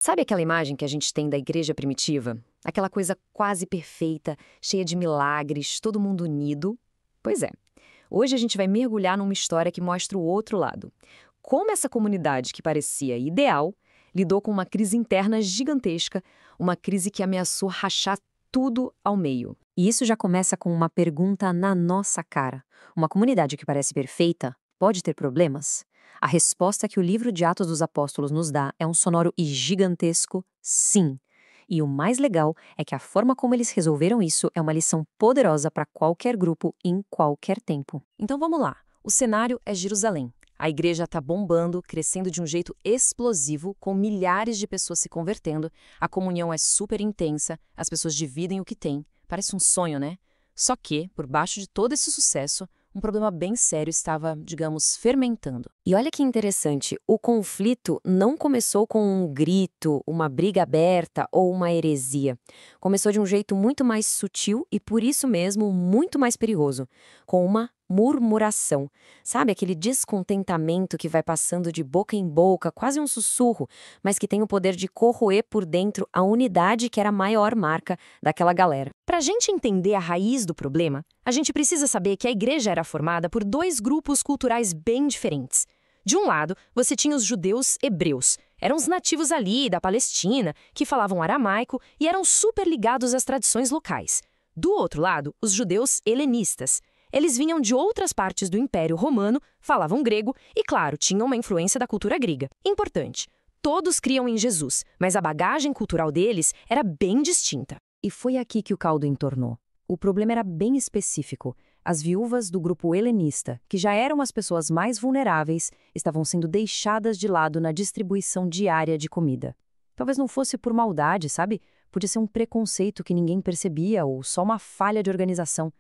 Sabe aquela imagem que a gente tem da igreja primitiva? Aquela coisa quase perfeita, cheia de milagres, todo mundo unido? Pois é. Hoje a gente vai mergulhar numa história que mostra o outro lado. Como essa comunidade que parecia ideal lidou com uma crise interna gigantesca, uma crise que ameaçou rachar tudo ao meio. E isso já começa com uma pergunta na nossa cara. Uma comunidade que parece perfeita pode ter problemas? A resposta que o livro de Atos dos Apóstolos nos dá é um sonoro e gigantesco sim. E o mais legal é que a forma como eles resolveram isso é uma lição poderosa para qualquer grupo em qualquer tempo. Então vamos lá. O cenário é Jerusalém. A igreja está bombando, crescendo de um jeito explosivo, com milhares de pessoas se convertendo. A comunhão é super intensa, as pessoas dividem o que têm. Parece um sonho, né? Só que, por baixo de todo esse sucesso, um problema bem sério estava, digamos, fermentando. E olha que interessante, o conflito não começou com um grito, uma briga aberta ou uma heresia. Começou de um jeito muito mais sutil e, por isso mesmo, muito mais perigoso, com uma murmuração. Sabe aquele descontentamento que vai passando de boca em boca, quase um sussurro, mas que tem o poder de corroer por dentro a unidade que era a maior marca daquela galera. Para a gente entender a raiz do problema, a gente precisa saber que a igreja era formada por dois grupos culturais bem diferentes. De um lado, você tinha os judeus hebreus. Eram os nativos ali da Palestina, que falavam aramaico e eram super ligados às tradições locais. Do outro lado, os judeus helenistas. Eles vinham de outras partes do Império Romano, falavam grego e, claro, tinham uma influência da cultura grega. Importante, todos criam em Jesus, mas a bagagem cultural deles era bem distinta. E foi aqui que o caldo entornou. O problema era bem específico. As viúvas do grupo helenista, que já eram as pessoas mais vulneráveis, estavam sendo deixadas de lado na distribuição diária de comida. Talvez não fosse por maldade, sabe? Podia ser um preconceito que ninguém percebia ou só uma falha de organização.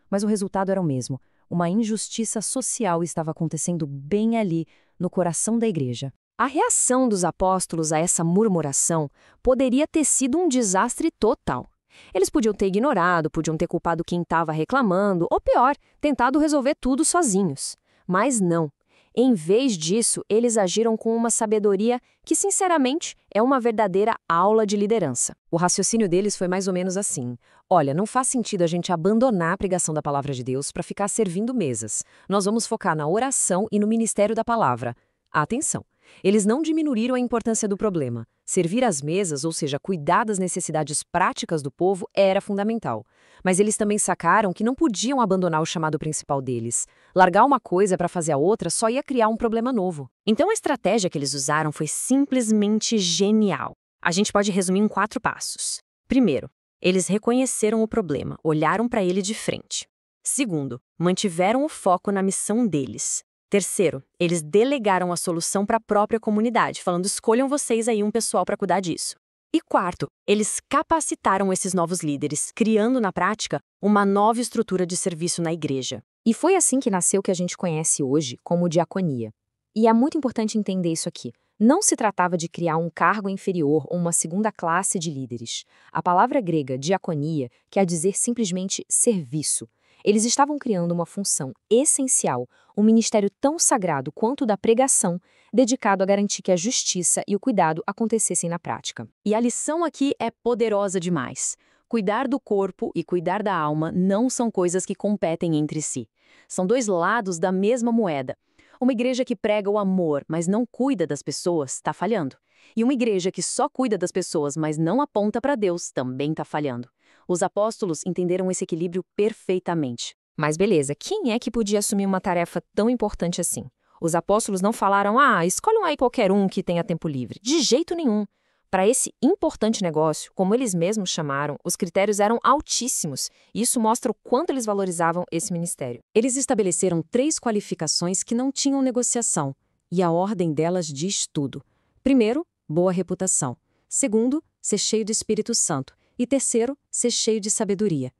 Mas o resultado era o mesmo. Uma injustiça social estava acontecendo bem ali, no coração da igreja. A reação dos apóstolos a essa murmuração poderia ter sido um desastre total. Eles podiam ter ignorado, podiam ter culpado quem estava reclamando, ou pior, tentado resolver tudo sozinhos. Mas não. Em vez disso, eles agiram com uma sabedoria que, sinceramente, é uma verdadeira aula de liderança. O raciocínio deles foi mais ou menos assim. Olha, não faz sentido a gente abandonar a pregação da palavra de Deus para ficar servindo mesas. Nós vamos focar na oração e no ministério da palavra. Atenção! Eles não diminuíram a importância do problema. Servir às mesas, ou seja, cuidar das necessidades práticas do povo, era fundamental. Mas eles também sacaram que não podiam abandonar o chamado principal deles. Largar uma coisa para fazer a outra só ia criar um problema novo. Então a estratégia que eles usaram foi simplesmente genial. A gente pode resumir em 4 passos. Primeiro, eles reconheceram o problema, olharam para ele de frente. Segundo, mantiveram o foco na missão deles. Terceiro, eles delegaram a solução para a própria comunidade, falando: escolham vocês aí um pessoal para cuidar disso. E quarto, eles capacitaram esses novos líderes, criando na prática uma nova estrutura de serviço na igreja. E foi assim que nasceu o que a gente conhece hoje como diaconia. E é muito importante entender isso aqui. Não se tratava de criar um cargo inferior ou uma segunda classe de líderes. A palavra grega diaconia quer dizer simplesmente serviço. Eles estavam criando uma função essencial, um ministério tão sagrado quanto o da pregação, dedicado a garantir que a justiça e o cuidado acontecessem na prática. E a lição aqui é poderosa demais. Cuidar do corpo e cuidar da alma não são coisas que competem entre si. São dois lados da mesma moeda. Uma igreja que prega o amor, mas não cuida das pessoas, está falhando. E uma igreja que só cuida das pessoas, mas não aponta para Deus, também está falhando. Os apóstolos entenderam esse equilíbrio perfeitamente. Mas beleza, quem é que podia assumir uma tarefa tão importante assim? Os apóstolos não falaram: escolham aí qualquer um que tenha tempo livre. De jeito nenhum. Para esse importante negócio, como eles mesmos chamaram, os critérios eram altíssimos, e isso mostra o quanto eles valorizavam esse ministério. Eles estabeleceram 3 qualificações que não tinham negociação, e a ordem delas diz tudo. Primeiro, boa reputação. Segundo, ser cheio do Espírito Santo. E terceiro, ser cheio de sabedoria.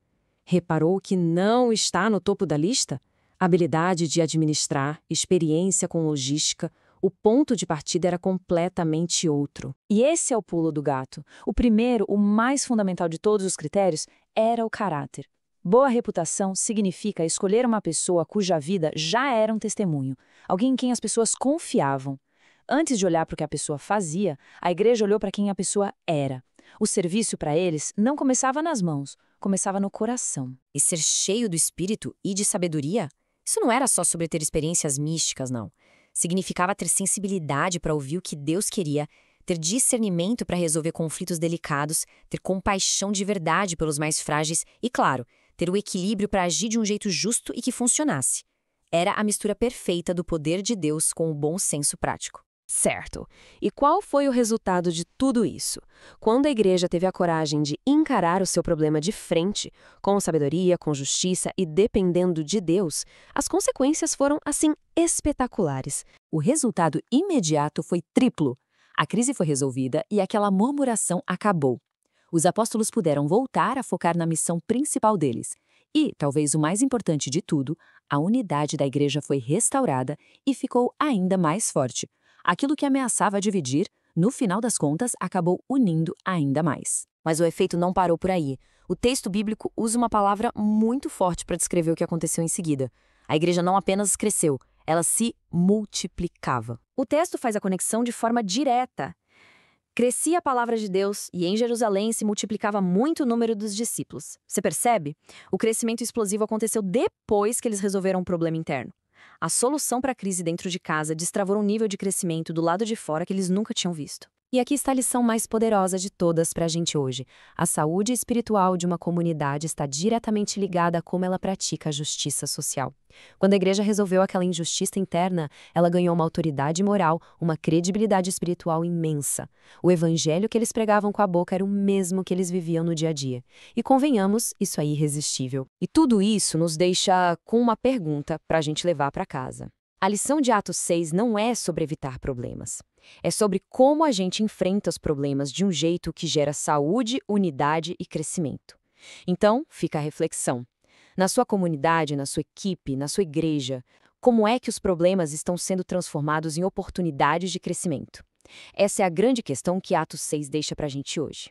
Reparou que não está no topo da lista? Habilidade de administrar, experiência com logística. O ponto de partida era completamente outro. E esse é o pulo do gato. O primeiro, o mais fundamental de todos os critérios, era o caráter. Boa reputação significa escolher uma pessoa cuja vida já era um testemunho, alguém em quem as pessoas confiavam. Antes de olhar para o que a pessoa fazia, a igreja olhou para quem a pessoa era. O serviço para eles não começava nas mãos, começava no coração. E ser cheio do Espírito e de sabedoria? Isso não era só sobre ter experiências místicas, não. Significava ter sensibilidade para ouvir o que Deus queria, ter discernimento para resolver conflitos delicados, ter compaixão de verdade pelos mais frágeis e, claro, ter o equilíbrio para agir de um jeito justo e que funcionasse. Era a mistura perfeita do poder de Deus com o bom senso prático. Certo. E qual foi o resultado de tudo isso? Quando a igreja teve a coragem de encarar o seu problema de frente, com sabedoria, com justiça e dependendo de Deus, as consequências foram, assim, espetaculares. O resultado imediato foi triplo. A crise foi resolvida e aquela murmuração acabou. Os apóstolos puderam voltar a focar na missão principal deles. E, talvez o mais importante de tudo, a unidade da igreja foi restaurada e ficou ainda mais forte. Aquilo que ameaçava dividir, no final das contas, acabou unindo ainda mais. Mas o efeito não parou por aí. O texto bíblico usa uma palavra muito forte para descrever o que aconteceu em seguida. A igreja não apenas cresceu, ela se multiplicava. O texto faz a conexão de forma direta. Crescia a palavra de Deus e em Jerusalém se multiplicava muito o número dos discípulos. Você percebe? O crescimento explosivo aconteceu depois que eles resolveram um problema interno. A solução para a crise dentro de casa destravou um nível de crescimento do lado de fora que eles nunca tinham visto. E aqui está a lição mais poderosa de todas para a gente hoje. A saúde espiritual de uma comunidade está diretamente ligada a como ela pratica a justiça social. Quando a igreja resolveu aquela injustiça interna, ela ganhou uma autoridade moral, uma credibilidade espiritual imensa. O evangelho que eles pregavam com a boca era o mesmo que eles viviam no dia a dia. E convenhamos, isso é irresistível. E tudo isso nos deixa com uma pergunta para a gente levar para casa. A lição de Atos 6 não é sobre evitar problemas. É sobre como a gente enfrenta os problemas de um jeito que gera saúde, unidade e crescimento. Então, fica a reflexão. Na sua comunidade, na sua equipe, na sua igreja, como é que os problemas estão sendo transformados em oportunidades de crescimento? Essa é a grande questão que Atos 6 deixa para a gente hoje.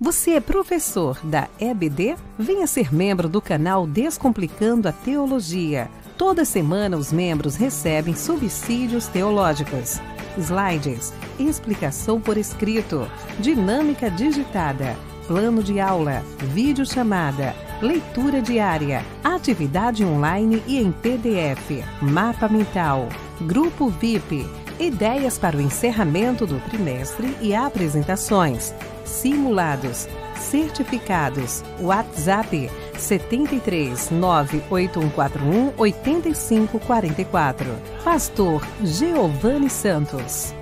Você é professor da EBD? Venha ser membro do canal Descomplicando a Teologia. Toda semana os membros recebem subsídios teológicos, slides, explicação por escrito, dinâmica digitada, plano de aula, videochamada, leitura diária, atividade online e em PDF, mapa mental, grupo VIP, ideias para o encerramento do trimestre e apresentações, simulados, certificados, WhatsApp 73 98141 8544. Pastor Giovanni Santos.